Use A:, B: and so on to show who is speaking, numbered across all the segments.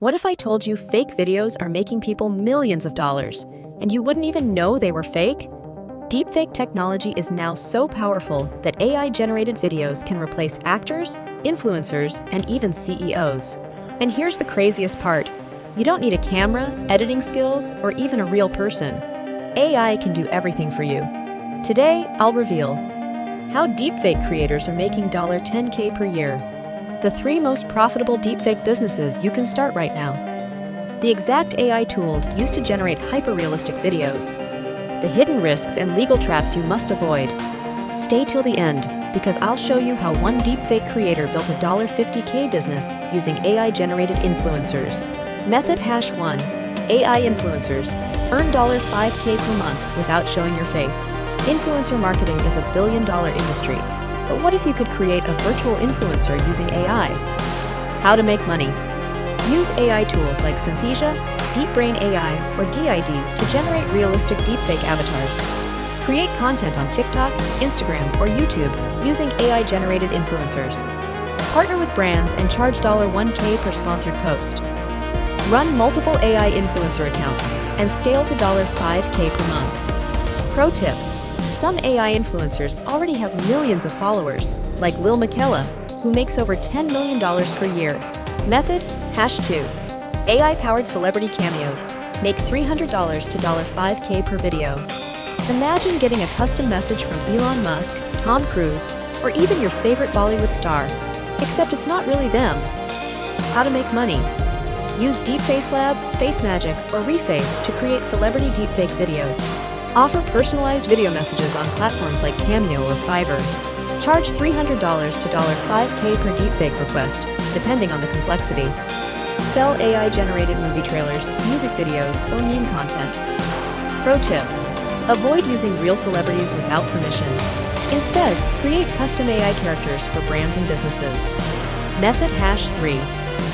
A: What if I told you fake videos are making people millions of dollars, and you wouldn't even know they were fake? Deepfake technology is now so powerful that AI-generated videos can replace actors, influencers, and even CEOs. And here's the craziest part. You don't need a camera, editing skills, or even a real person. AI can do everything for you. Today, I'll reveal how deepfake creators are making $10K per year. The 3 most profitable deepfake businesses you can start right now. The exact AI tools used to generate hyper-realistic videos. The hidden risks and legal traps you must avoid. Stay till the end, because I'll show you how one deepfake creator built a $50K business using AI-generated influencers. Method #1. AI influencers. Earn $5K per month without showing your face. Influencer marketing is a billion-dollar industry. But what if you could create a virtual influencer using AI? How to make money. Use AI tools like Synthesia, DeepBrain AI, or DID to generate realistic deepfake avatars. Create content on TikTok, Instagram, or YouTube using AI-generated influencers. Partner with brands and charge $1K per sponsored post. Run multiple AI influencer accounts and scale to $5K per month. Pro tip. Some AI influencers already have millions of followers, like Lil Miquela, who makes over $10 million per year. Method #2. AI-powered celebrity cameos. Make $300 to $5K per video. Imagine getting a custom message from Elon Musk, Tom Cruise, or even your favorite Bollywood star, except it's not really them. How to make money. Use Deepface Lab, Face Magic, or Reface to create celebrity deepfake videos. Offer personalized video messages on platforms like Cameo or Fiverr. Charge $300 to $5K per deepfake request, depending on the complexity. Sell AI-generated movie trailers, music videos, or meme content. Pro tip. Avoid using real celebrities without permission. Instead, create custom AI characters for brands and businesses. Method #3.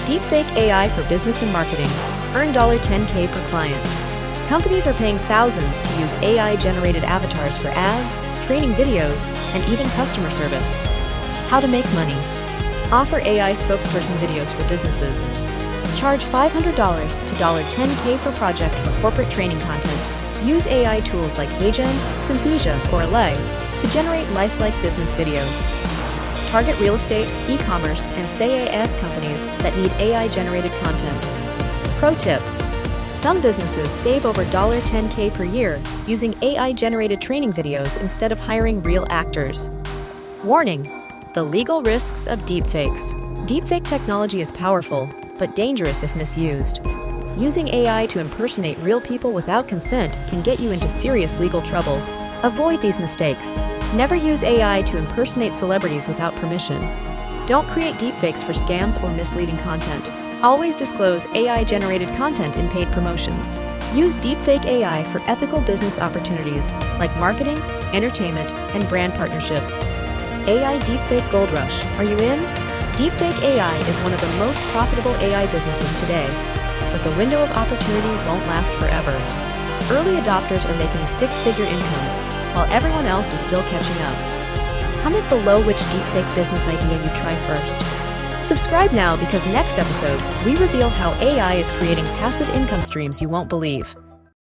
A: Deepfake AI for business and marketing. Earn $10K per client. Companies are paying thousands to use AI-generated avatars for ads, training videos, and even customer service. How to make money. Offer AI spokesperson videos for businesses. Charge $500 to $10K per project for corporate training content. Use AI tools like HeyGen, Synthesia, or Allay to generate lifelike business videos. Target real estate, e-commerce, and SaaS companies that need AI-generated content. Pro tip. Some businesses save over $10K per year using AI-generated training videos instead of hiring real actors. Warning: the legal risks of deepfakes. Deepfake technology is powerful, but dangerous if misused. Using AI to impersonate real people without consent can get you into serious legal trouble. Avoid these mistakes. Never use AI to impersonate celebrities without permission. Don't create deepfakes for scams or misleading content. Always disclose AI-generated content in paid promotions. Use deepfake AI for ethical business opportunities like marketing, entertainment, and brand partnerships. AI Deepfake Gold Rush. Are you in? Deepfake AI is one of the most profitable AI businesses today, but the window of opportunity won't last forever. Early adopters are making 6-figure incomes, while everyone else is still catching up. Comment below which deepfake business idea you try first. Subscribe now because next episode, we reveal how AI is creating passive income streams you won't believe.